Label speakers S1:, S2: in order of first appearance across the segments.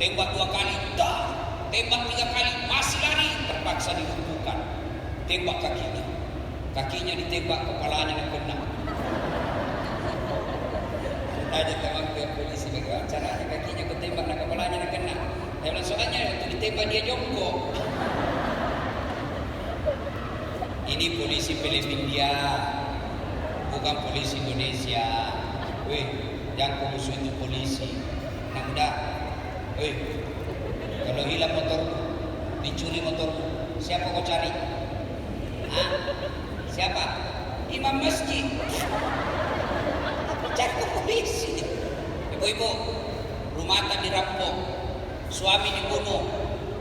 S1: Tembak 2 kali, dah. Tembak 3 kali, masih lari, terpaksa dilumpuhkan. Tembak kakinya. Kakinya ditembak, kepalanya yang kena. Tanya teman ke polisi bagaimana caranya kakinya ketembak dan kepalanya yang kena. Saya bilang soalnya waktu ditembak dia jongkok. Ini polisi Filipina, bukan polisi Indonesia. Weh, yang kau musuh itu polisi. Nah udah, weh, kalau hilang motor, dicuri motor, siapa kau cari? Hah? Siapa? Imam masjid. Cari ke polisi. Ibu-ibu, rumah tangga dirampok, suami dibunuh,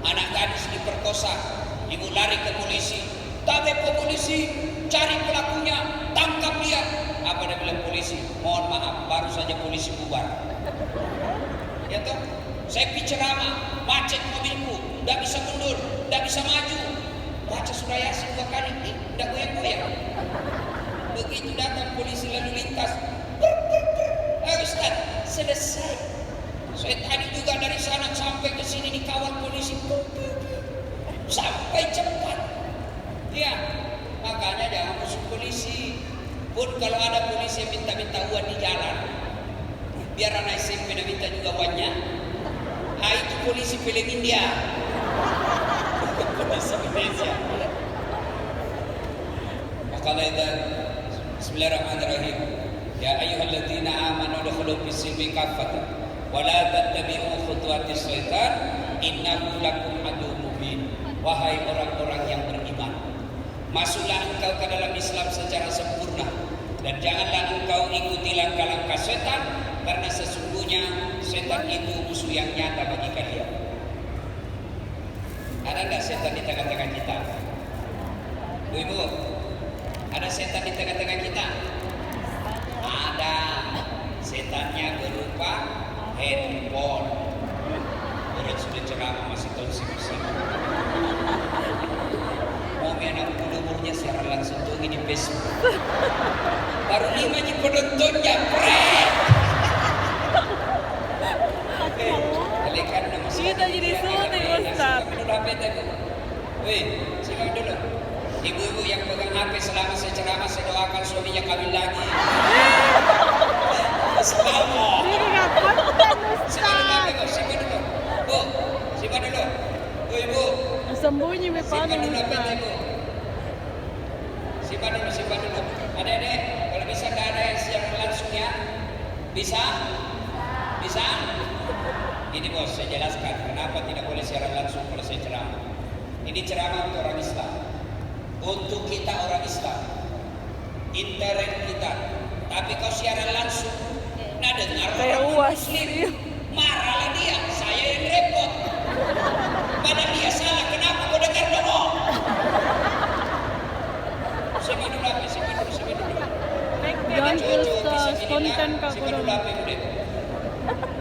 S1: anak gadis diperkosa, ibu lari ke polisi. Tapi polisi, cari pelakunya, tangkap dia. Apa dia bilang polisi? Mohon maaf, baru saja polisi bubar. Ya toh, saya ceramah, macet mobilku, tidak bisa mundur, tidak bisa maju. Baca surah Yasin 2 kali, tidak goyang-goyang. Begitu datang polisi lalu lintas, Ustaz, selesai. Saya tadi juga dari sana sampai ke sini dikawal polisi, sampai cepat. Ya, makanya jangan musuh polisi. Pun kalau ada polisi yang minta-minta uang di jalan, biar anak SMP minta juga uangnya. Ah, itu polisi film India. Polisi Indonesia. Maka itu Bismillahirrahmanirrahim. Ya ayyuhalladzina amanu udkhulu fis-silmi kaffatan wa la tattabi'u khutuwatis syaitan innahu lakum aduwwun mubin. Wahai orang-orang yang beriman, masuklah engkau ke dalam Islam secara sempurna dan janganlah engkau ikuti langkah-langkah setan, karena sesungguhnya setan itu musuh yang nyata bagi kalian. Ada enggak setan di tengah-tengah kita? Ibu, ada setan di tengah-tengah kita? Ada. Setannya berupa handphone. Orang sudah ceramah masih tahu sih. Mau anak umurnya siaran langsung tuh di Facebook. Baru 5 aja penontonnya, Kalian nama
S2: kita jadi syuting, Ustaz.
S1: Wih, simak dulu. Ibu-ibu yang pegang HP selama saya ceramah, saya doakan suaminya kawin lagi. Selamat.
S2: Ini nggak konten,
S1: Simak
S2: Ustaz.
S1: dulu. Bu, simak dulu. Bu, ibu.
S2: Sembunyi
S1: Simpan
S2: mepanen,
S1: dulu HP
S2: Ustaz.
S1: ibu. Simpan dulu. Adik-adik, kalau bisa nggak ada yang siaran langsung ya? Bisa? Bisa? Ini bos, saya jelaskan kenapa tidak boleh siaran langsung kalau saya ceramah. Ini ceramah untuk orang Islam. Untuk kita orang Islam, internet kita. Tapi kau siaran langsung, nah dengar
S2: Kayak
S1: orang
S2: uas.
S1: Muslim, marahlah dia, saya yang repot. Padahal dia salah, kenapa kau dengar dulu? Simpan dulu HP, simpan dulu.
S2: Jangan Ustaz, konten Kak
S1: Simpan dulu HP udah.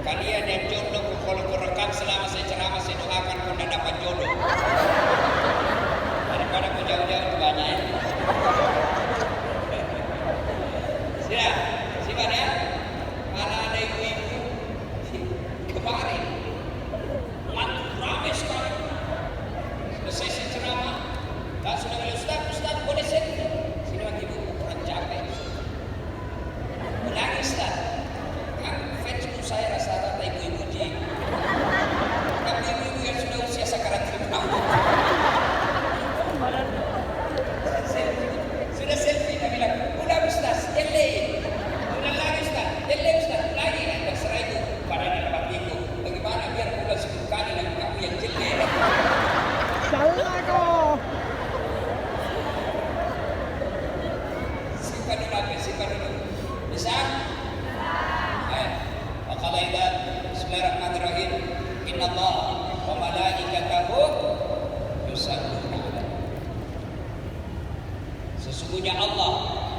S1: Kalian yang jodoh, kalau kau rekam selama saya ceramah, saya doakan kau tidak dapat jodoh. Daripada kau jauh-jauh banyak ya. Sudah, simpan ya. Mana ada ibu-ibu kemarin mantu ramai sekali. Selesai saya ceramah, tak sudah bilang Ustaz boleh selfie. Sini lagi ibu, kurang capek. Menangis Ustaz. Kan Facebook saya rasa-rata ibu-ibu ji. Tapi ibu-ibu yang sudah usia sakarat maut. Sudah selfie, dia bilang, udah Ustaz, udah lagi Ustaz, lagi. Terserah itu, badannya dapat minggu. Bagaimana biar udah 10 kali dan kamu yang jelek.
S2: Salah kok.
S1: Simpan dulu. Bisa? Baik. Maka baiklah, Bismillahirrahmanirrahim. Innallaha wa malaikatahu yusalluna 'alan nabi. Sesungguhnya Allah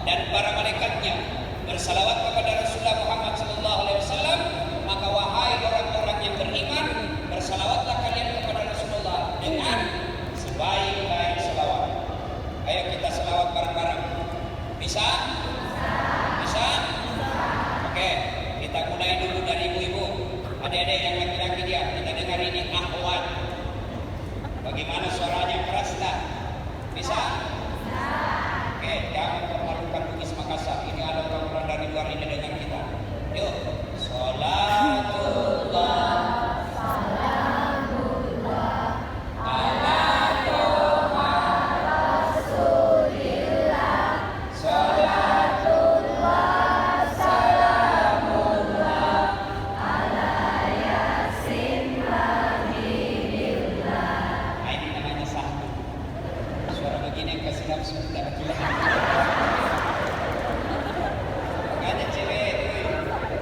S1: dan para malaikatnya bersalawat kepada Rasulullah Muhammad SAW. Maka wahai orang-orang yang beriman, bersalawatlah kalian kepada Rasulullah dengan sebaik-baik salawat. Ayo kita salawat bareng-bareng. Bisa? Bisa? Oke, kita mulai dulu dari ibu-ibu. Adik-adik yang laki-laki dia, kita dengar dengerin yang akhwat. Bagaimana suaranya, keras tak? Bisa? Oke, jangan permalukan Bugis Makassar. Ini ada orang-orang dari luar ini dengan kita. Yuk, sholatullah. Makanya cewek,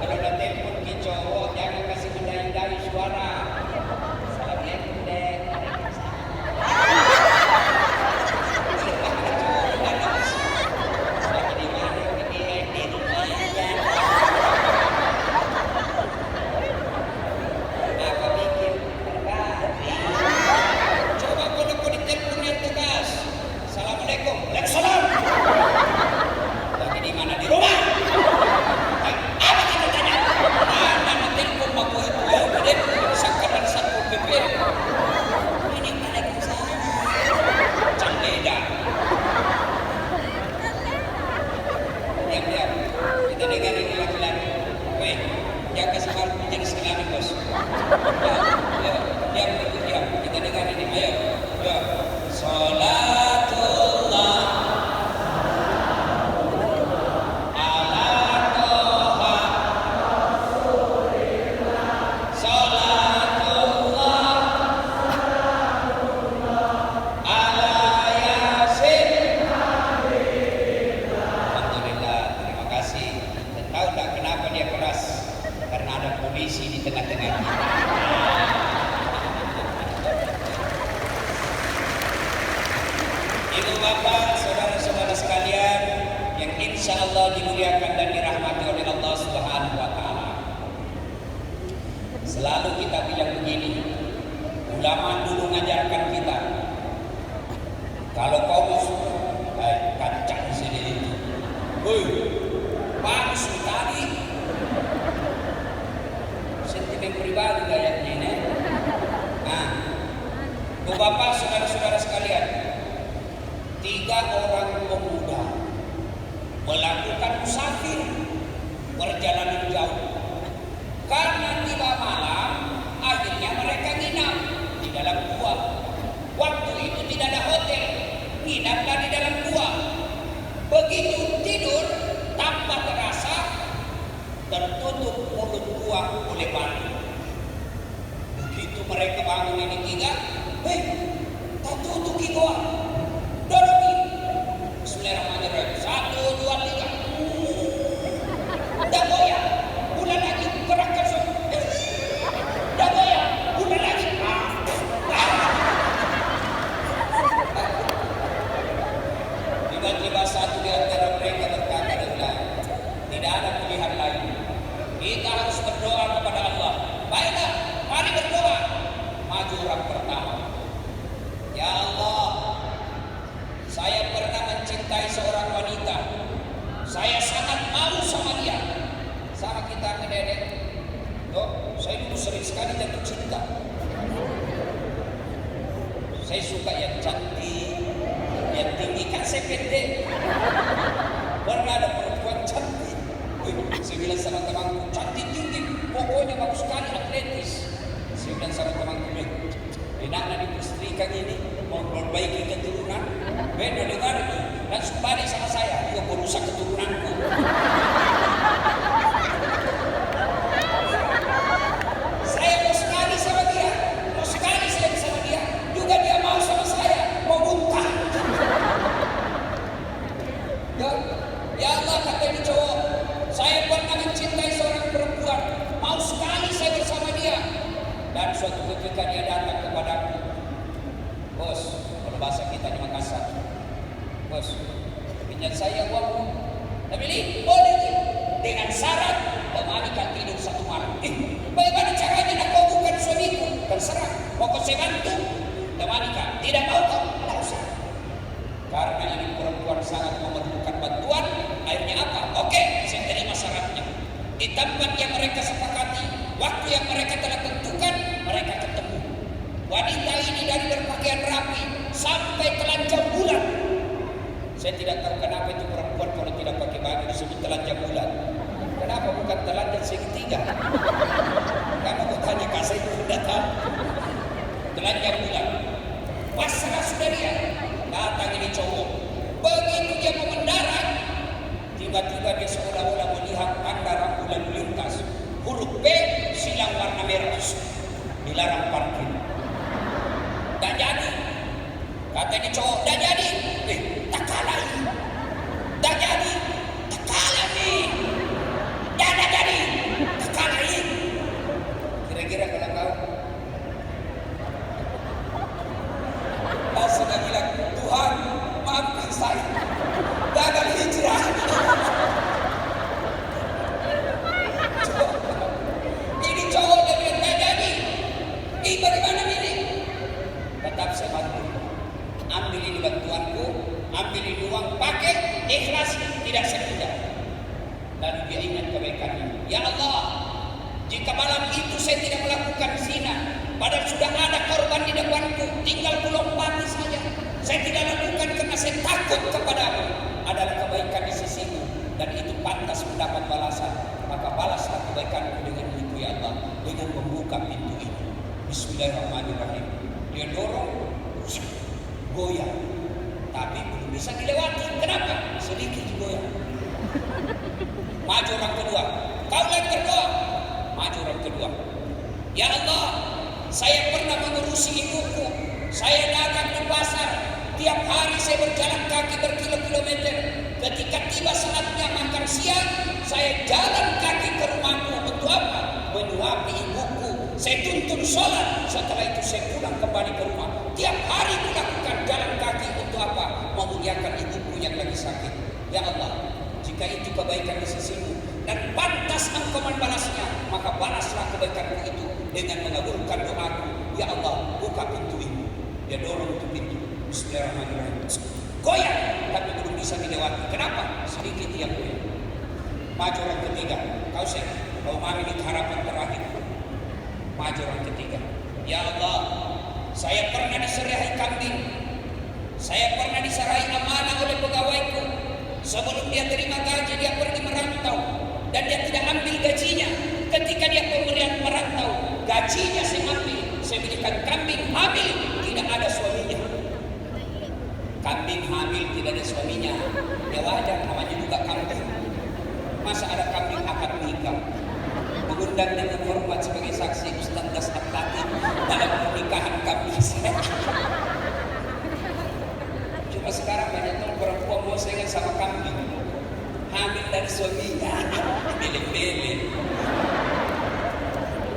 S1: kalau udah telepon ke cowok jangan kasih mendai-dai suara. Assalamualaikum dek. Lagi di mana? Di rumah aja. Apa bikin berbagi? Coba kalau kau ditelepon yang tugas. Assalamualaikum. Waalaikumsalam. Lagi di mana? Di rumah. Apa kita tanya? Nama telepon aku itu gede sakaran satu PP. Ini Waalaikumsalam. Candeda. Diam. Kita dengar ini laki-laki. Weh, jangan kasih malu jadi sekali bos. Ya, diam. Kita dengar ini. Ayo. Ya. Sholatullah. Polisi di tengah-tengah kita. Ibu bapak, saudara-saudara sekalian yang insya Allah dimuliakan dan dirahmati oleh Allah Subhanahu wa Ta'ala. Selalu kita bilang begini, ulama dulu mengajarkan kita, kalau kau kancang sini itu, bagus sekali. Sentimen pribadi gayanya ini. Nah, Bu Bapak, saudara-saudara sekalian, 3 orang pemuda melakukan musafir perjalanan jauh. Karena tiba malam, akhirnya mereka nginap di dalam gua. Waktu itu tidak ada hotel, nginaplah di dalam gua. Begitu tidur, tanpa terasa tertutup mulut gua oleh batu. Begitu mereka bangun ini 3, tertutup gua. Dorong. Bismillahirrahmanirrahim. 1, 2, 3. Dah goyang. Ulang lagi. Gerakkan semua. Dah goyang. Ulang lagi. Tiba-tiba satu di antara mereka berkata, tidak ada pilihan lain. Kita harus berdoa kepada Allah. Baiklah, mari berdoa. Maju orang pertama. Ya Allah, saya pernah mencintai seorang wanita. Saya sangat malu sama dia. Sama kita ngededek. Loh, saya dulu sering sekali jatuh cinta. Saya suka yang cantik, yang tinggi, kan saya pendek. Pernah ada perempuan cantik. Saya bilang sama temanku, cantik tinggi, pokoknya bagus sekali, atletis. Saya bilang sama temanku, enaknya dipersetrikan ini, mau perbaiki keturunan, beda dengar itu, langsung balik sama saya, juga merusak keturunanku. Saya mau sekali sama dia, mau sekali saya sama dia, juga dia mau sama saya, mau muntah. Ya Allah, kata ini cowok, saya pernah mencintai seorang perempuan, mau sekali saya bersama dia. Dan suatu ketika dia datang kepadaku, bos, kalau bahasa kita di Makassar, bos, pinjam saya uangmu. Tapi ini boleh dengan syarat temani kan tidur 1 malam. Bagaimana caranya nak kau bukan suamiku? Terserah, pokok saya bantu. Temani kan, tidak mau kau, tak usah. Karena ini perempuan sangat memerlukan bantuan, akhirnya apa? Oke, saya terima syaratnya. Di tempat yang mereka sepakati, waktu yang mereka telah tentukan, mereka ketemu. Wanita ini dari berpakaian rapi sampai telanjang bulan. Saya tidak tahu kenapa itu perempuan kalau tidak pakai baju disebut telanjang bulan. Kenapa bukan telanjang segitiga? Kamu kok tanya kasih itu sudah tahu. Telanjang bulan. Pasrah sudah dia. Datang ini cowok. Begitu dia mau mendarat, tiba-tiba dia seolah-olah melihat tanda rambu lalu lintas. Huruf B silang warna merah. Dilarang parkir. Tak jadi. Kata ini cowok, tak jadi. Tak kalah ini. Tak jadi. Tak kalah ni. Tak jadi. Tak kalah ini. Kira-kira kalau kau sudah bilang, Tuhan maafkan saya. Gagal hijrah. Ini cowok dia bilang, tak jadi. Bagaimana ini? Tetap saya bantu. Ambil ini bantuanku, ambil ini uang, pakai, ikhlas, tidak sekedar. Lalu dia ingat kebaikannya. Ya Allah, jika malam itu saya tidak melakukan zina, padahal sudah ada korban di depanku, tinggal kulompati saja. Saya tidak lakukan karena saya takut kepadamu. Adalah kebaikan di sisimu, dan itu pantas mendapat balasan. Maka balaslah kebaikanku dengan itu ya Allah, dengan membuka pintu ini. Bismillahirrahmanirrahim. Dia dorong, goyang, tapi belum bisa dilewati. Kenapa? Sedikit goyang. Maju orang kedua. Kau lagi berdoa. Maju orang kedua. Ya Allah, saya pernah mengurusi ibuku. Saya dagang di pasar. Tiap hari saya berjalan kaki berkilo-kilometer. Ketika tiba saatnya makan siang, saya jalan kaki ke rumahku. Untuk apa? Menyuapi ibuku. Saya tuntun sholat. Setelah itu saya pulang kembali ke rumah. Tiap hari kulakukan jalan kaki untuk apa? Memuliakan ibuku yang lagi sakit. Ya Allah, jika itu kebaikan di sisimu dan pantas engkau membalasnya, maka balaslah kebaikanmu itu dengan mengabulkan doaku. Ya Allah, buka pintu ini. Dia dorong itu pintu. Bismillahirrahmanirrahim. Goyang, tapi belum bisa dilewati. Kenapa? Sedikit yang goyang. Maju orang ketiga. Kau memiliki harapan terakhir. Maju orang ketiga. Ya Allah, saya pernah diserahi kambing. Saya pernah diserahi amanah oleh pegawaiku. Sebelum dia terima gaji, dia pergi merantau. Dan dia tidak ambil gajinya. Ketika dia pemberian merantau, gajinya saya ambil. Saya belikan kambing hamil, tidak ada suaminya. Kambing hamil tidak ada suaminya. Ya wajar, namanya juga kambing. Masa ada kambing akad nikah? Mengundang dengan hormat sebagai saksi Ustaz Das Atlati dalam pernikahan kambing saya. Cuma sekarang banyak tuh perempuan mau sayang sama kambing. Hamil dari suaminya. Bele-bele.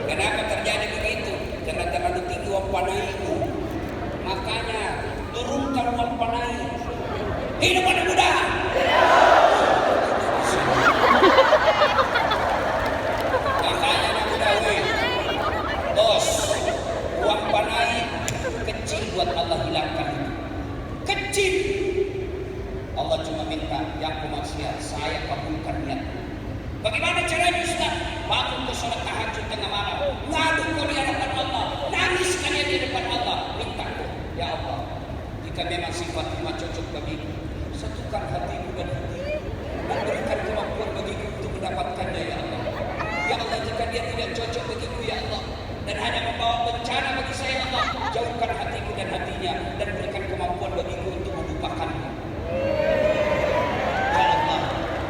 S1: Kenapa terjadi begitu? Karena terlalu tinggi uang panaimu. Makanya turunkan uang panai. Hidup anak muda. Makanya anak muda, bos, uang panai kecil buat Allah hilangkan. Kecil. Allah cuma minta yang kemaksiat saya kabulkan niat. Bagaimana caranya Ustaz? Bangun ke sholat tahajud tengah malam, ngadu kau di hadapan Allah, nangis kalian di depan Allah, minta, ya Allah, jika memang sifat cuma cocok bagiku, satukan hatiku dan hatiku, dan berikan kemampuan bagiku untuk mendapatkannya ya Allah. Ya Allah, jika dia tidak cocok bagiku ya Allah, dan hanya membawa bencana bagi saya ya Allah, jauhkan hatiku dan hatinya, dan berikan kemampuan bagiku untuk melupakannya. Ya Allah,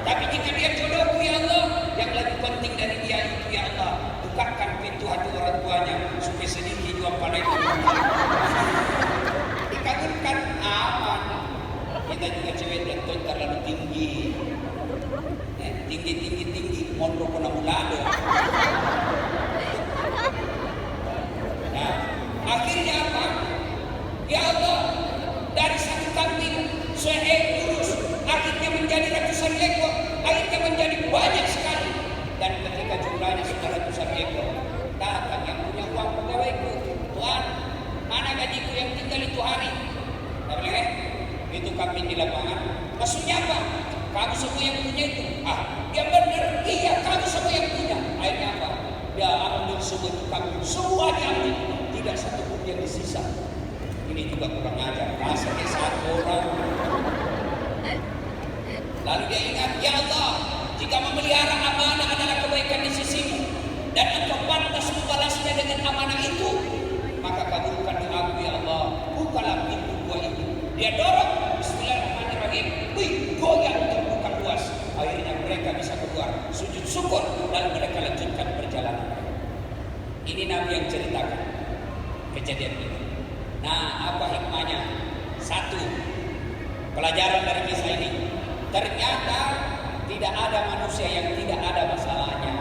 S1: tapi jika dia jodohku ya Allah, yang lebih penting dari dia itu ya Allah, bukakan pintu hati orang tuanya supaya sedikit jual pada itu dikabulkan aman. Kita juga cewek tentu terlalu tinggi, tinggi mondok kena mulado. Nah, akhirnya apa? Ya Allah, dari satu kambing saya urus, akhirnya menjadi ratusan ekor, akhirnya menjadi banyak sekali. Dan ketika jumlahnya sudah ratusan ekor, datang yang punya uang pegawaiku, Tuhan, mana gajiku yang tinggal itu hari? Tak boleh, itu kambing di lapangan. Maksudnya apa? Kamu semua yang punya itu. Dia benar, iya kamu semua yang punya. Akhirnya apa? Dia ambil semua itu kambing, semua diambil. tidak satu pun yang disisa. Ini juga kurang ajar. Masa kayak satu orang. Lalu dia ingat, ya Allah, jika memelihara amanah adalah kebaikan di sisimu dan engkau pantas membalasnya dengan amanah itu, maka kabulkan doaku ya Allah. Bukalah pintu gua itu. Dia dorong, bismillahirrahmanirrahim. Wih, goyang terbuka luas. Akhirnya mereka bisa keluar. Sujud syukur lalu mereka lanjutkan perjalanan. Ini Nabi yang ceritakan kejadian ini. Nah, apa hikmahnya? Satu, pelajaran dari kisah ini. Ternyata tidak ada manusia yang tidak ada masalahnya.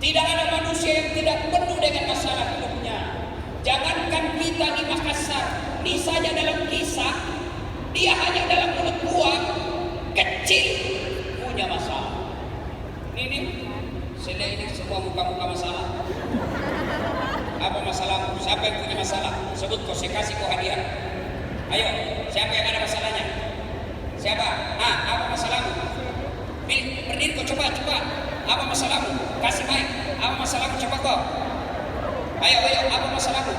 S1: Tidak ada manusia yang tidak penuh dengan masalah hidupnya. Jangankan kita di Makassar, ini saja dalam kisah, dia hanya dalam mulut gua kecil punya masalah. Ini selain ini semua muka-muka masalah. Apa masalahmu? Siapa yang punya masalah? Sebut kau, saya kasih kau hadiah. Ayo, siapa yang ada masalahnya? Siapa? Apa masalahmu? Berdiri kau, coba. Apa masalahmu? Kasih mic. Apa masalahmu? Coba kau. Ayo, apa masalahmu?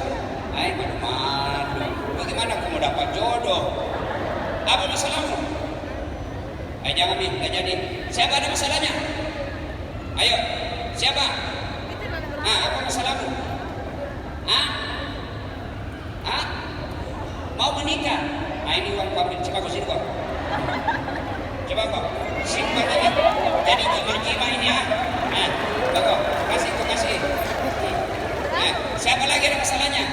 S1: Ayo, madu. Bagaimana kau mau dapat jodoh? Apa masalahmu? Ayo, jangan nggak jadi. Siapa ada masalahnya? Ayo, siapa? Apa masalahmu? Mau menikah? Ini uang kau ambil. Coba kau sini kau. Coba kau. Simpan ini. Jadi jima ini ya. Kau kasih. Siapa lagi ada masalahnya?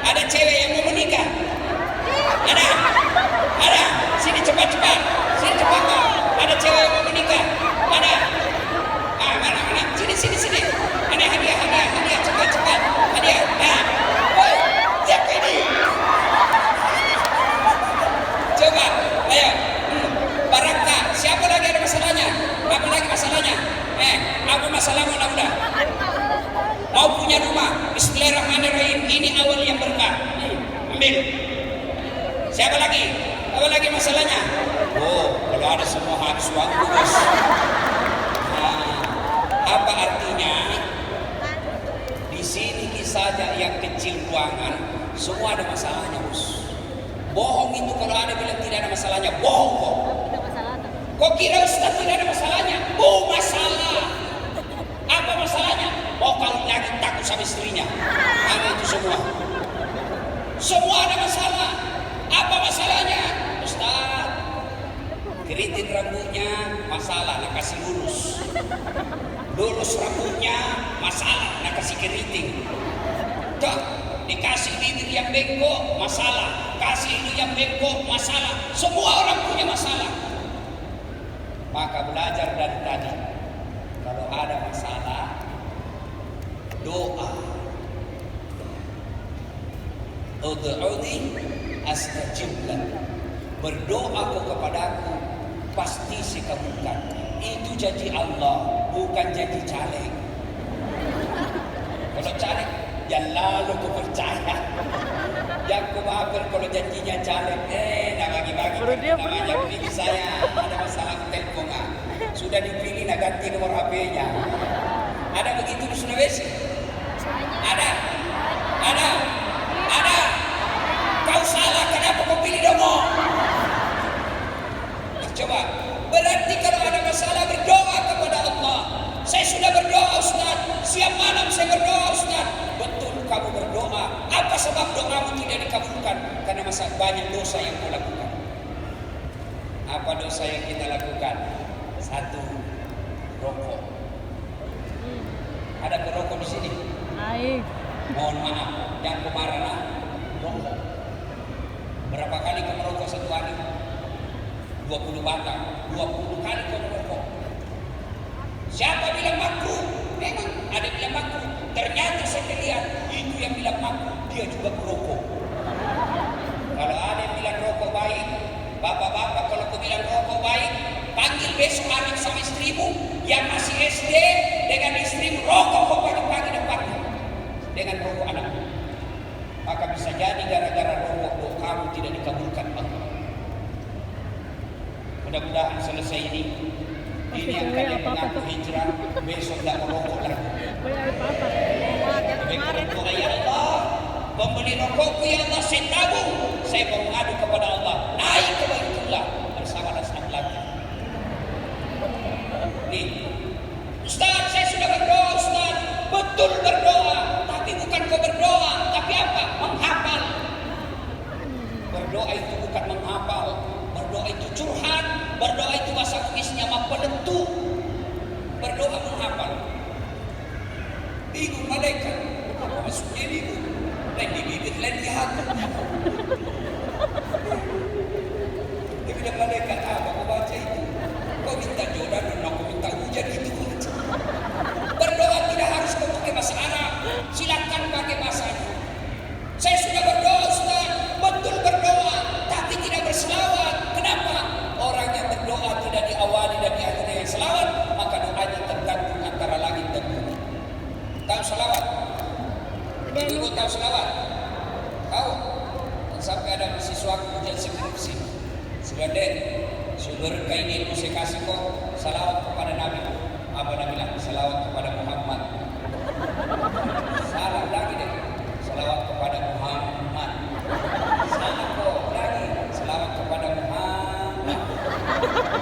S1: Ada cewek yang mau menikah? Ada. Sini cepat. Sini cepat kau. Ada cewek yang mau menikah? Ada. Mana? Sini. Ada hadiah. Cepat. Hadiah. Woi, siapa ini? Coba, ayo. Baraka, siapa lagi ada masalahnya? Apa lagi masalahnya? Apa masalahmu udah? Mau punya rumah? Bismillahirrahmanirrahim. Ini awal yang berkah. Ambil. Siapa lagi? Apa lagi masalahnya? Kalau ada semua habis waktu, bos. Apa artinya? Di sini saja yang kecil ruangan, semua ada masalahnya, bos. Bohong itu kalau ada bilang tidak ada masalahnya, bohong kok. Kok kira Ustaz tidak ada masalahnya? Masalah. Apa masalahnya? Kalau lagi takut sama istrinya. Ada itu semua. Semua ada masalah. Apa masalahnya? Ustaz, keriting rambutnya masalah, nak kasih lurus. Lurus rambutnya masalah, nak kasih keriting. Tuh, dikasih bibir yang bengkok masalah, kasih ini yang bengkok masalah. Semua orang punya masalah. Maka belajar dari tadi, kalau ada masalah, doa. Ud'uni astajib lak. Berdoa kau kepadaku, pasti saya kabulkan. Itu janji Allah, bukan janji caleg. Kalau caleg, yang lalu kau percaya. Yang kau maafkan kalau janjinya caleg. Nak bagi-bagi. Namanya pilih saya. Ada masalah telepon. Sudah dipilih, nak ganti nomor HP-nya. Ada begitu di Sulawesi? Ada. Kau salah, kenapa kau pilih nomor? Coba. Berarti kalau ada masalah berdoa kepada Allah. Saya sudah berdoa, Ustaz. Siap malam saya berdoa, Ustaz. Betul kamu berdoa. Apa sebab doamu tidak dikabulkan? Karena banyak dosa yang kau lakukan. Apa dosa yang kita lakukan? Satu, rokok. Ada perokok di sini? Mohon maaf, yang kemarin rokok. Berapa kali kau merokok satu hari? 20 batang, 20 kali kau merokok. Siapa bilang makruh? Memang ada bilang makruh. Ternyata saya lihat itu yang bilang makruh, dia juga merokok. Kalau ada yang bilang rokok baik, bapak-bapak kalau kau bilang rokok baik, panggil besok anak sama istrimu yang masih SD dengan istrimu rokok kau pagi-pagi depannya dengan rokok anakmu. Maka bisa jadi gara-gara rokok doamu tidak dikabulkan Allah. Mudah-mudahan selesai ini. Ini yang kalian mengaku hijrah, besok tidak merokok lagi. Lebih kurang ayat. saya tabung, saya mau mengadu kepada Allah. Naik ke Baitullah bersama dengan lagi. Nih, Ustaz, saya sudah berdoa, Ustaz. Betul berdoa, tapi bukan kau berdoa, tapi apa? Menghafal. Berdoa itu bukan menghafal, berdoa itu curhat, berdoa itu bahasa Inggrisnya penentu. Berdoa menghafal. Bingung malaikat, apa maksudnya ini? Lain di bibir, lain di hati. Dia bilang malaikat apa kau baca itu? Kau minta jodoh dan aku minta hujan itu. Berdoa tidak harus kau pakai bahasa Arab, silakan pakai bahasanya. Saya sudah berdoa, Ustaz, betul berdoa, tapi tidak berselawat. Kenapa? Orang yang berdoa tidak diawali dan diakhiri dengan selawat, maka doanya tergantung antara langit dan bumi. Tahu selawat? Ibu tahu selawat? Tahu? Dan sampai ada mahasiswa ujian skripsi. Sudah dek, sumber kain ilmu saya kasih kok selawat kepada Nabi. Apa Nabi bilang? Selawat kepada Muhammad. Salah lagi deh. Selawat kepada Muhammad. Salah kok lagi. Selawat kepada Muhammad.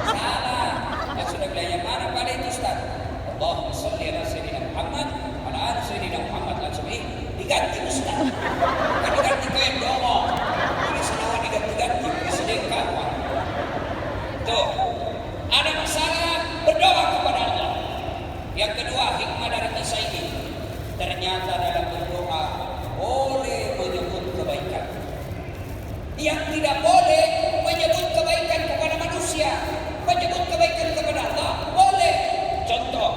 S1: Salah. Ya sudah bilang yang mana pada itu Ustaz? Allahumma sholli ala sayyidina Muhammad wa ala ali sayyidina Muhammad. Langsung diganti Ustaz. Kan diganti kau yang doa. Ini selawat diganti-ganti. Presiden kawan. Tuh. Ada masalah, berdoa kepada Allah. Yang kedua, hikmah dari kisah ini, ternyata dalam berdoa boleh menyebut kebaikan. Yang tidak boleh menyebut kebaikan kepada manusia, menyebut kebaikan kepada Allah boleh. Contoh,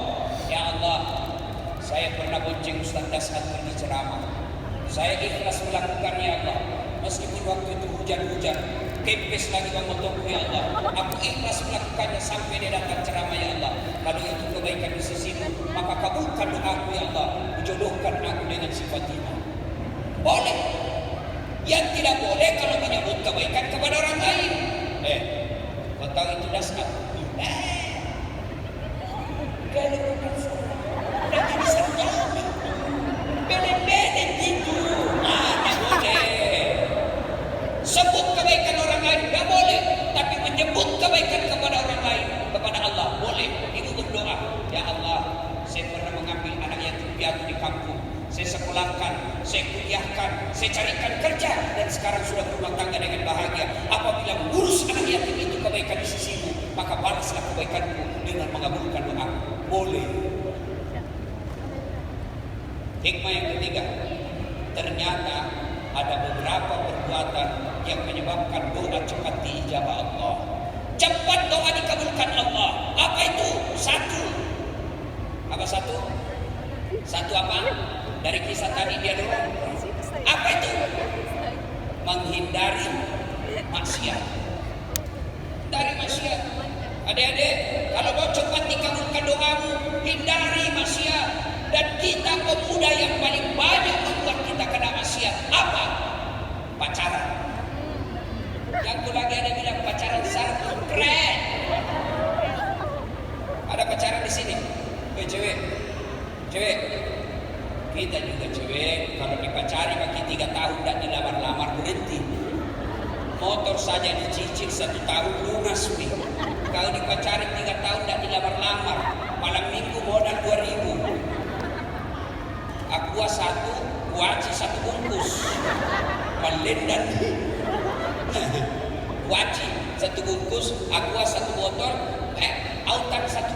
S1: ya Allah, saya pernah bonceng Ustaz Dasar pergi ceramah. Saya ikhlas melakukannya ya Allah, meskipun waktu itu hujan-hujan, kempes lagi bangun tunggu ya Allah. Aku ikhlas melakukannya sampai dia datang ceramah ya Allah. Kalau itu kebaikan di sisimu, maka kabulkan doaku ya Allah. Jodohkan aku dengan sifat iman. Boleh. Yang tidak boleh kalau menyebut kebaikan kepada orang lain. Kau tahu itu dasar. Kalau bukan salah, udah jadi sarjana. Belen-belen gitu. Tidak boleh. Sebut kebaikan orang lain tidak boleh, tapi menyebut kebaikan kepada orang lain, kepada Allah boleh. Ibu berdoa, ya Allah, saya pernah mengambil anak yatim piatu di kampung, saya sekolahkan, saya kuliahkan, saya carikan kerja, dan sekarang sudah berumah tangga dengan bahagia. Apabila mengurus anak yatim itu kebaikan di sisimu, maka balaslah kebaikanku dengan mengabulkan doa. Boleh. Hikmah yang ketiga, ternyata ada beberapa perbuatan yang menyebabkan doa cepat diijabah Allah. Cepat doa dikabulkan Allah. Apa itu? Satu. Apa satu? Satu apa? Dari kisah tadi dia dorong. Apa itu? Menghindari maksiat. Dari maksiat. Adik-adik, kalau mau cepat dikabulkan doamu, hindari maksiat. Dan kita pemuda yang paling banyak membuat kita kena maksiat. Apa? Pacaran. Yang lagi ada bilang pacaran sarung keren. Ada pacaran di sini. Cewek. Kita juga cewek. Kalau dipacari bagi 3 tahun dan dilamar-lamar berhenti. Motor saja dicicil 1 tahun lunas nih. Kalau dipacari 3 tahun dan dilamar-lamar, malam minggu modal 2.000. Aqua 1, kuaci 1 bungkus. Palendan. Kuaci 1 bungkus, aqua 1 botol, autan 1.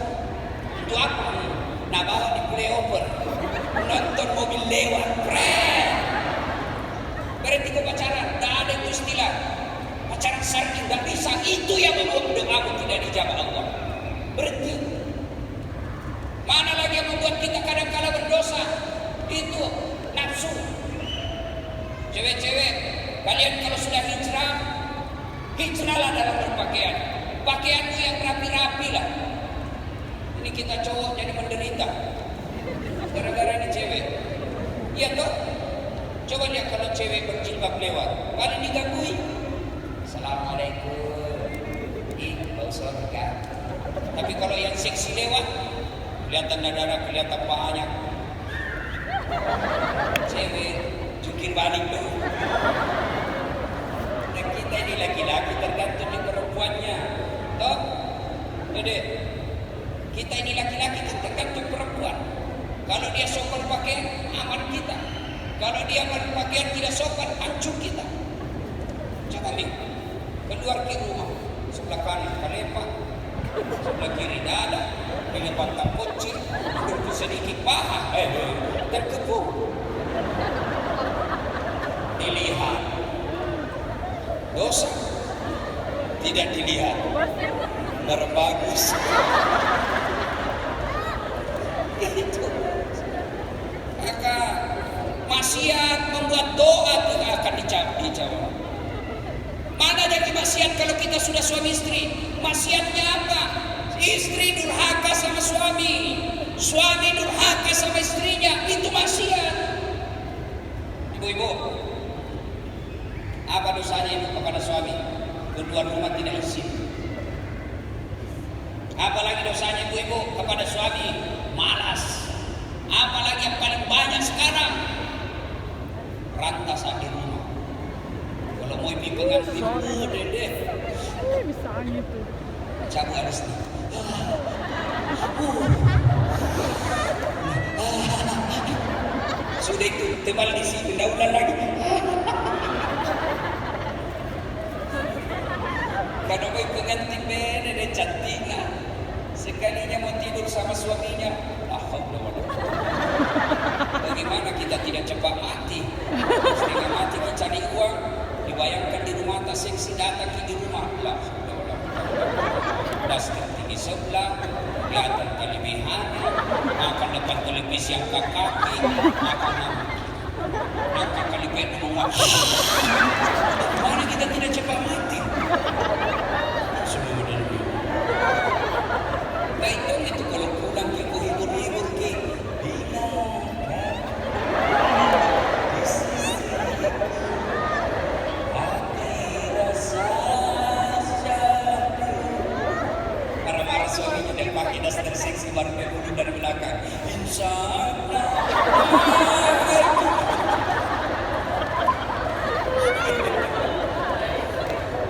S1: Untuk apa? Nah bawa di playover. Nonton mobil lewat. Keren. Berhenti ke pacaran. Tak ada itu istilah. Pacaran syar'i tak bisa. Itu yang membuat doamu tidak dijawab Allah. Berhenti. Mana lagi yang membuat kita kadang-kala berdosa? Itu nafsu. Cewek-cewek, kalian kalau sudah hijrahlah dalam berpakaian. Pakaianmu yang rapi-rapi lah. Ini kita cowok jadi menderita gara-gara ini cewek. Iya toh? Coba lihat kalau cewek berjilbab lewat, paling digangguin. Assalamualaikum. Bau surga. Tapi kalau yang seksi lewat, kelihatan dada, kelihatan pahanya. Cewek jungkir balik dulu. berpakaian, aman kita. Kalau dia berpakaian tidak sopan, hancur kita. Coba nih, keluar ke rumah, sebelah kanan kalepak, sebelah kiri dada, dengan pantang kocil, duduk sedikit paha, terkepung. Dilihat, dosa tidak dilihat, berbagus. Itu. Maka maksiat membuat doa tidak akan dijawab. Mana jadi maksiat kalau kita sudah suami istri? Maksiatnya apa? Istri durhaka sama suami, suami durhaka sama istrinya, itu maksiat. Ibu-ibu, apa dosanya ibu kepada suami? Keluar rumah tidak izin. Apalagi dosanya ibu-ibu kepada suami? Malas. Apalagi yang paling banyak sekarang, rantas di rumah. Kalau mau ibu pengantin, dede.
S2: Bisa gitu.
S1: Cabut harus nih. Sudah itu tebal di sini, tidak ulang lagi. Kalau mau pengantin beda dan cantiknya, sekalinya mau tidur sama suaminya, bagaimana kita tidak cepat mati? Setengah mati kita cari uang, dibayangkan di rumah tak seksi datang di rumah lah. Dasar tinggi sebelah, kelihatan kelebihan, makan depan televisi yang kaki, makan angkat kali penuh menguap. Bagaimana kita tidak cepat mati? Nah itu kalau pulang ke hibur-hibur ke marah-marah suaminya dan pakai das terseksi baru dia bunuh dari belakang. Insya Allah.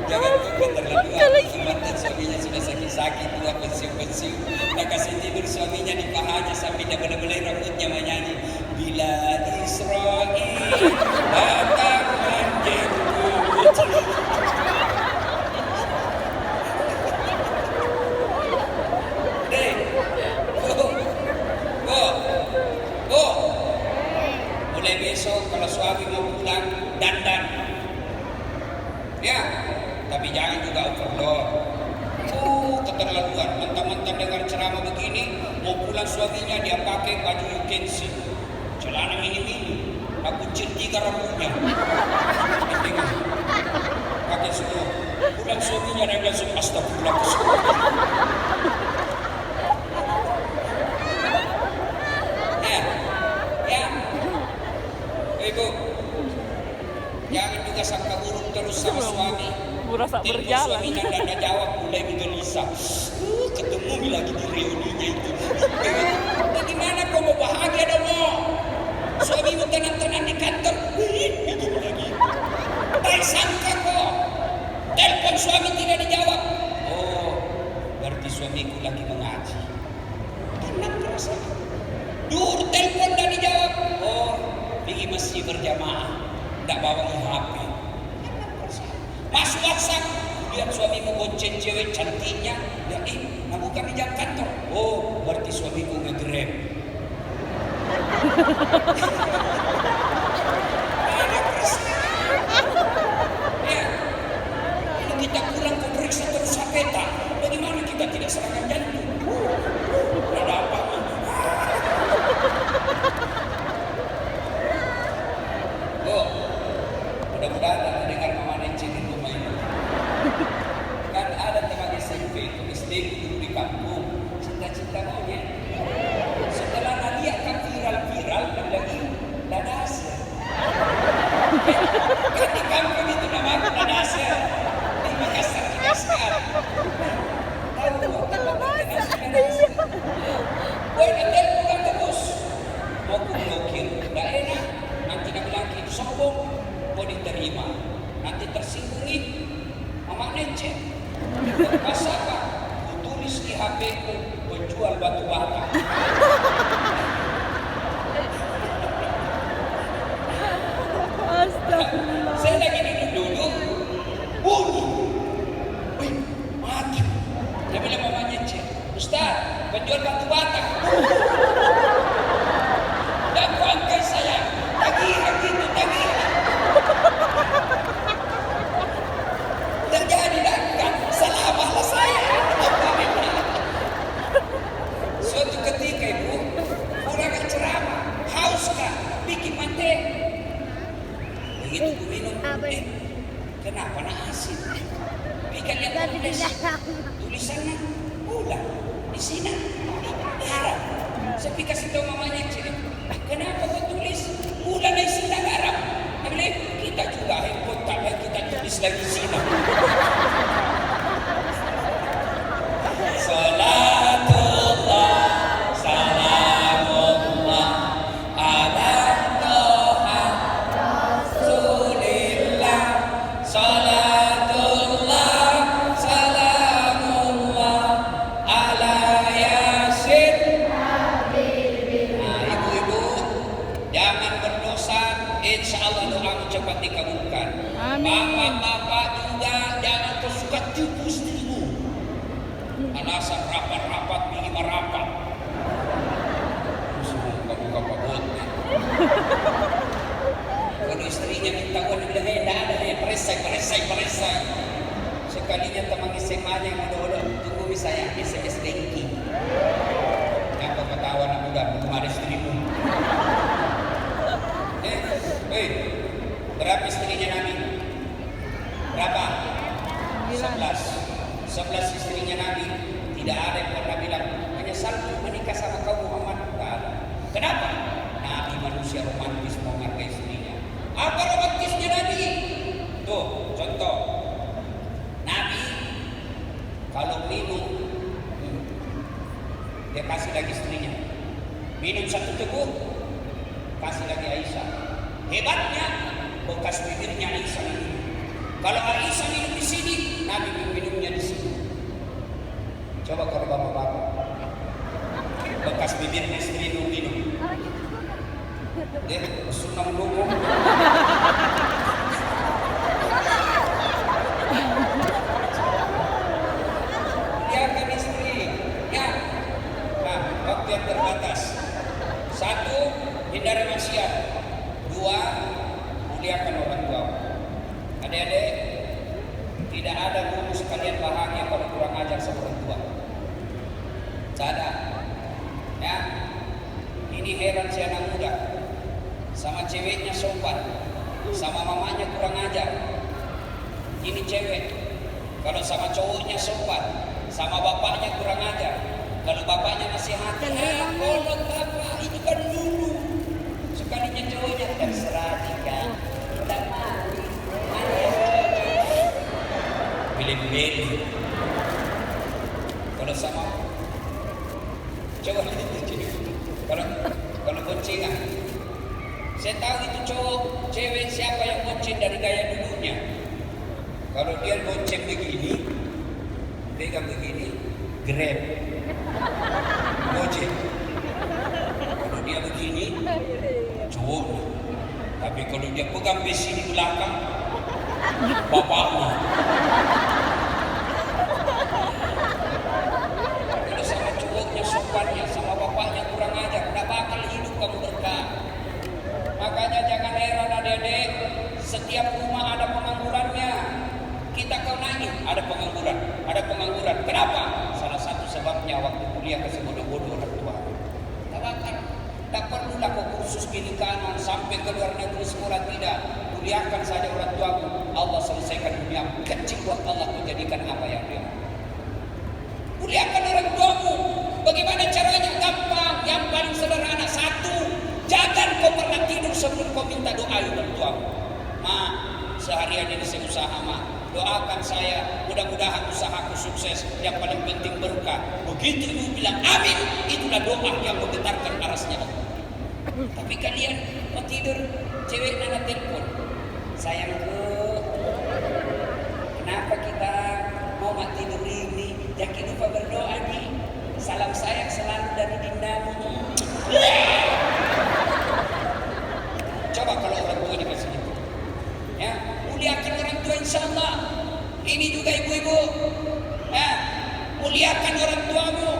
S1: Jangan terlalu mantan suaminya sudah sakit-sakit, tua pensiun-pensiun. Tak kasih tidur suaminya di pahanya sambil dia belai-belai rambutnya menyanyi. Bila Israel datang menjemput. Mulai besok kalau suami mau pulang, dandan. Ya, tapi jangan juga overload. Keterlaluan. Mentang-mentang dengar ceramah begini, mau pulang suaminya dia pakai baju utensil, celana mini-mini, nak kucil 3 rambutnya. Pakai semua. Pulang suaminya dia langsung astagfirullah. Ya, ibu, jangan juga sangka buruk terus sama suami.
S2: Berasa berjalan.
S1: Suami tidak jawab, mulai gelisah. Ketemu lagi di reuninya itu. Bagaimana kau mau bahagia dong? Suamimu tenang-tenang di kantor. Itu lagi. Tak sangka kok. Telepon suami tidak dijawab. Oh, berarti suamiku lagi mengaji. Tenang perasaan. Dur, telepon tidak dijawab. Oh, pergi masjid berjamaah. Tak bawa HP. Masuk WhatsApp, lihat suamimu bonceng cewek cantiknya, ya nak buka di jam kantor. Oh, berarti suamiku nge-grab. Ya, ini kita pulang ke periksa terus sapeta. Bagaimana kita tidak serangan jantung? Ada apa? Oh, mudah-mudahan tak dengar mama Nece di rumah ini. Kan ada teman SMP itu SD dulu di kampung, cinta-cinta monyet. Setelah Nadia kan viral dan lagi Dadasya. Kan di kampung itu nama aku Dadasya. Di Makassar juga sekarang. Tahu apa Dadasya? Boy, nanti pulang terus. Mau ku blokir, tidak enak. Nanti nak bilang itu sombong. Mau diterima, nanti tersinggung nih Mama Nece. Pas apa? Ku tulis di HP ku penjual batu bata. teh. Begitu ku minum, kenapa na asin? Ikan lihat tulisannya ulang di sini. Garam. Saya kasih tahu mamanya cik, kenapa kau tulis ulang di sini garam? Dia bilang, kita juga hekot tapi kita tulis lagi sini. Salatullah, salamullah ala Toha Rasulillah. Salatullah, salamullah ala Yasin. Nah, ibu-ibu, jangan berdosa, insya Allah doamu cepat dikabulkan. Bapak-bapak juga jangan tersuka tipu istrimu. Alasan rapat-rapat, pilih merapat. Semua buka pabot. Kalau istrinya minta uang, dia bilang, tidak ada, peresai. Sekalinya teman SMA-nya yang muda-muda, tunggu saya, SMS ranking. Apa ketawa anak muda, belum ada istrimu. Berapa istrinya Nabi? Berapa? 11 istrinya Nabi. Tidak ada yang pernah bilang menyesalku menikah sama kau Muhammad. Tidak ada. Kenapa? Nabi manusia romantis, menghargai istrinya. Apa romantisnya Nabi? Tuh contoh. Nabi kalau minum, dia kasih lagi istrinya. Minum satu teguk, kasih lagi Aisyah. Hebatnya bekas bibirnya Aisyah minum. Kalau Aisyah minum di sini, Nabi minumnya di sini. Coba kalau bapak-bapak, bekas bibirnya istri minum. Sunam dulu. Biarkan istri. Ya. Nah, waktu yang terbatas. 1, hindari maksiat. 2, muliakan orang tua. Adik-adik, tidak ada guru sekalian bahagia kalau kurang ajar sama orang tua. Sadar. Ya. Ini heran si anak muda. Sama ceweknya sopan, sama mamanya kurang ajar. Ini cewek. Kalau sama cowoknya sopan, sama bapaknya kurang ajar. Kalau bapaknya nasihatin, tolong bapak, ini kan dulu. Sekalinya cowoknya terserah jika udah mati. Pilih-pilih. Kalau sama, coba lihat kalau boncengan. Saya tahu itu cowok, cewek siapa yang bonceng dari gaya dulunya. Kalau dia bonceng begini, pegang begini, grab, gojek. Kalau dia begini, cowok. Tapi kalau dia pegang besi di belakang, bapaknya. Kalau sama cowoknya sopannya, sama bapaknya kurang ajar, tidak bakal hidup kamu berkah. Makanya jangan heran adik-adik, setiap rumah ada penganggurannya. Kita kau nangis, ada pengangguran. Kenapa? Salah satu sebabnya waktu kuliah ke sebodoh-bodoh orang tua. Tak perlulah kau kursus kiri kanan sampai ke luar negeri sekolah, tidak. Kuliahkan saja orang tuamu. Allah selesaikan dunia. Kecil buat Allah menjadikan apa yang dia mau. Kuliahkan orang tuamu. Bagaimana caranya? Gampang. Yang paling sederhana. 1, jangan kau pernah tidur sebelum kau minta doa orang tuamu. Seharian ini saya usaha, doakan saya, mudah-mudahan usahaku sukses. Yang paling penting berkah. Begitu ibu bilang amin, itulah doa yang menggetarkan arasnya Allah. Tapi kalian mau tidur, cewek nana telepon, sayangku, kenapa kita mau tidur ini? Jangan lupa berdoa nih. Salam sayang selalu dari dindamu. Coba kalau orang tua dikasih gitu, ya, muliakan orang tua insya Allah. Ini juga ibu-ibu, ya, muliakan orang tuamu,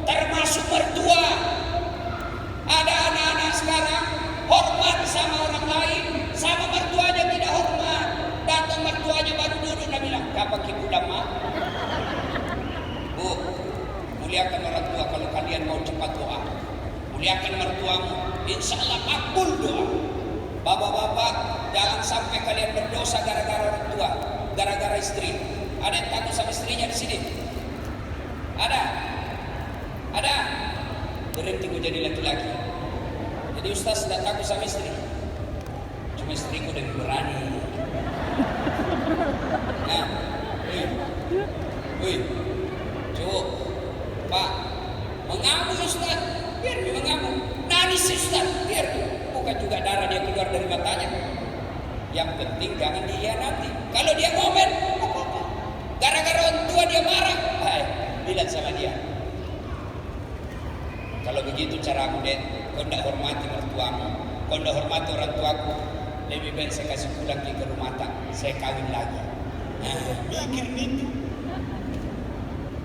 S1: termasuk mertua. Ada anak-anak sekarang hormat sama orang lain, sama mertuanya tidak hormat. Datang mertuanya baru duduk dan bilang, kapan ibu dama? Bu, muliakan orang tua kalau kalian mau cepat doa. Muliakan mertuamu, insya Allah makbul doa. sampai kalian berdosa gara-gara orang tua, gara-gara istri. Ada yang takut sama istrinya di sini? Ada? Ada? Berhenti gue jadi laki-laki. Jadi Ustaz tidak takut sama istri. Cuma istriku lebih berani. Nah, wih, cukup, Pak, mengamuk Ustaz, biar dia mengamuk. Nangis Ustaz, biar bukan juga darah dia keluar dari matanya. Yang penting jangan dihianati. Kalau dia komen, apa-apa. Gara-gara orang tua dia marah, bilang sama dia. Kalau begitu caramu, Den, kau tidak hormati mertuamu, kau tidak hormati orang tuaku, lebih baik saya kasih pulang ke rumah tak, saya kawin lagi. Mikir.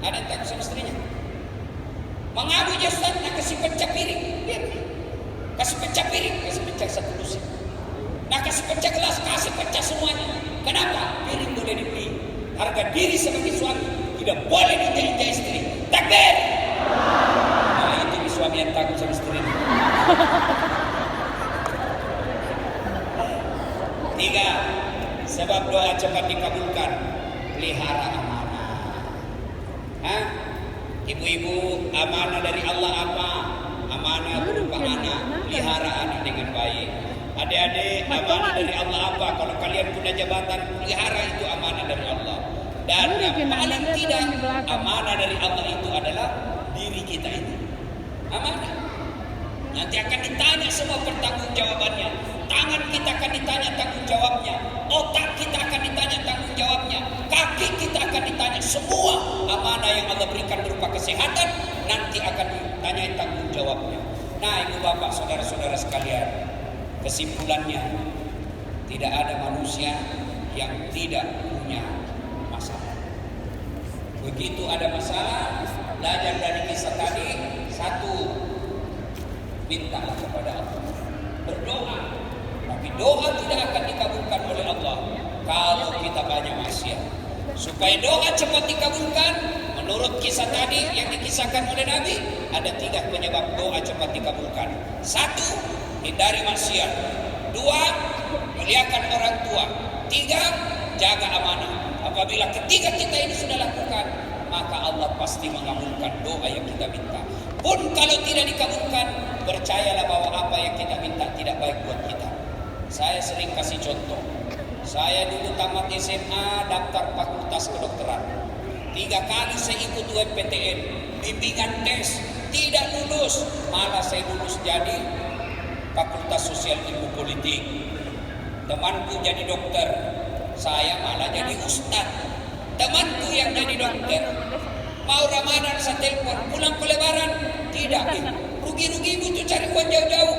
S1: Ada yang takut sama istrinya? Mengamuk dia Ustaz, nak kasih pecah piring, biar. Kasih pecah piring, kasih pecah satu lusin. Nak kasih pecah gelas, kasih pecah semuanya. Kenapa? Piring boleh dibeli. Harga diri sebagai suami tidak boleh diinjak istri. Takbir! Nah, itu suami yang takut sama istri. 3. Sebab doa cepat dikabulkan. Pelihara amanah. Hah? Ibu-ibu, amanah dari Allah apa? Amanah berupa anak. Pelihara anak dengan baik. Adik-adik, amanah dari Allah apa? Kalau kalian punya jabatan, pelihara itu amanah dari Allah. Dan yang paling tidak amanah dari Allah itu adalah diri kita ini. Amanah. Nanti akan ditanya semua pertanggungjawabannya. Tangan kita akan ditanya tanggung jawabnya. Otak kita akan ditanya tanggung jawabnya. Kaki kita akan ditanya. Semua amanah yang Allah berikan berupa kesehatan nanti akan ditanya tanggung jawabnya. Nah, ibu bapak, saudara-saudara sekalian, kesimpulannya, tidak ada manusia yang tidak punya masalah. Begitu ada masalah, belajar dari kisah tadi. 1, mintalah kepada Allah, berdoa. Tapi doa tidak akan dikabulkan oleh Allah kalau kita banyak maksiat. Supaya doa cepat dikabulkan, menurut kisah tadi yang dikisahkan oleh Nabi, ada 3 penyebab doa cepat dikabulkan. 1, hindari maksiat. 2, muliakan orang tua. 3, jaga amanah. Apabila ketiga kita ini sudah lakukan, maka Allah pasti mengabulkan doa yang kita minta. Pun kalau tidak dikabulkan, percayalah bahwa apa yang kita minta tidak baik buat kita. Saya sering kasih contoh. Saya dulu tamat SMA, daftar fakultas kedokteran. 3 kali saya ikut UMPTN, bimbingan tes, tidak lulus. Malah saya lulus jadi Fakultas Sosial Ilmu Politik. Temanku jadi dokter, saya malah jadi ustadz. Temanku yang jadi dokter, mau Ramadan saya telepon, pulang ke Lebaran, tidak. Rugi-rugi butuh cari uang jauh-jauh.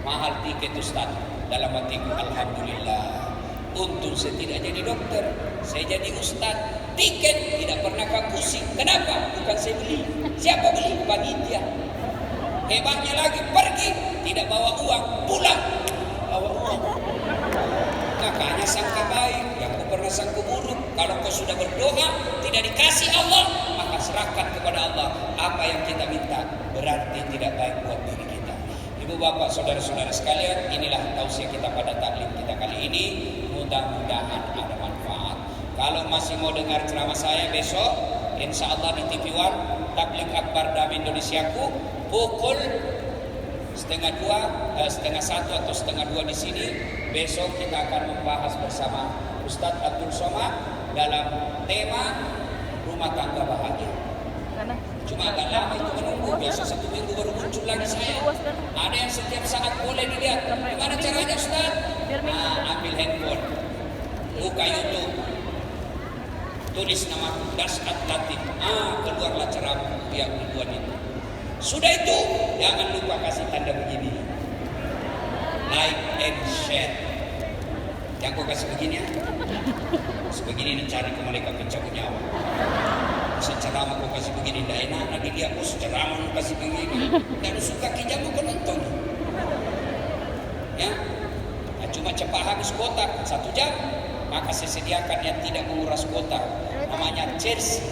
S1: Mahal tiket ustadz. Dalam hatiku, alhamdulillah. Untung saya tidak jadi dokter, saya jadi ustadz. Tiket tidak pernah pusing. Kenapa? Bukan saya beli. Siapa beli? Panitia. Hebatnya lagi, pergi tidak bawa uang, pulang bawa uang. Makanya sangka baik, yang kau pernah sangka buruk. Kalau kau sudah berdoa tidak dikasih Allah, maka serahkan kepada Allah. Apa yang kita minta berarti tidak baik buat diri kita. Ibu bapak, saudara-saudara sekalian, inilah tausiah kita pada taklim kita kali ini. Mudah-mudahan ada manfaat. Kalau masih mau dengar ceramah saya besok, insya Allah di TV One, Tabligh Akbar Dami Indonesiaku, pukul 1:30 atau 1:30 di sini. Besok kita akan membahas bersama Ustadz Abdul Somad dalam tema rumah tangga bahagia. Cuma agak lama itu menunggu, biasa 1 minggu baru muncul lagi saya. Ada yang setiap saat boleh dilihat. Gimana caranya Ustaz? Ambil handphone, buka YouTube, tulis nama Dasat Latif. Keluarlah ceramah yang dibuat itu. Sudah itu, jangan lupa kasih tanda begini, like and share. Yang kau kasih begini ya, sebegini mencari ke malaikat pencabut nyawa. Ceramah kau kasih begini, tidak enak lagi dia. Ceramah kau kasih begini, dan suka kijamu penonton. Ya, cuma cepat habis kuota 1 jam, maka saya sediakan yang tidak menguras kuota. Namanya Jersey,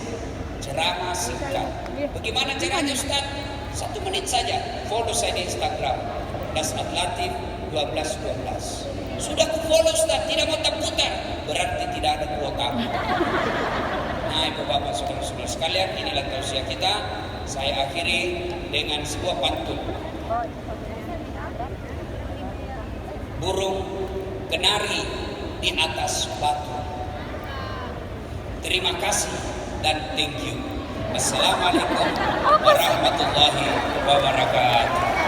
S1: ceramah singkat. Bagaimana caranya Ustaz? 1 menit saja. Follow saya di Instagram, Dasat Latif 12-12. Sudah ku follow Ustaz, tidak mau putar, berarti tidak ada kuota. Nah, Ibu Bapak Saudara-saudara sekalian, inilah tausiah kita. Saya akhiri dengan sebuah pantun. Burung kenari di atas batu. Terima kasih dan thank you. Assalamualaikum warahmatullahi wabarakatuh.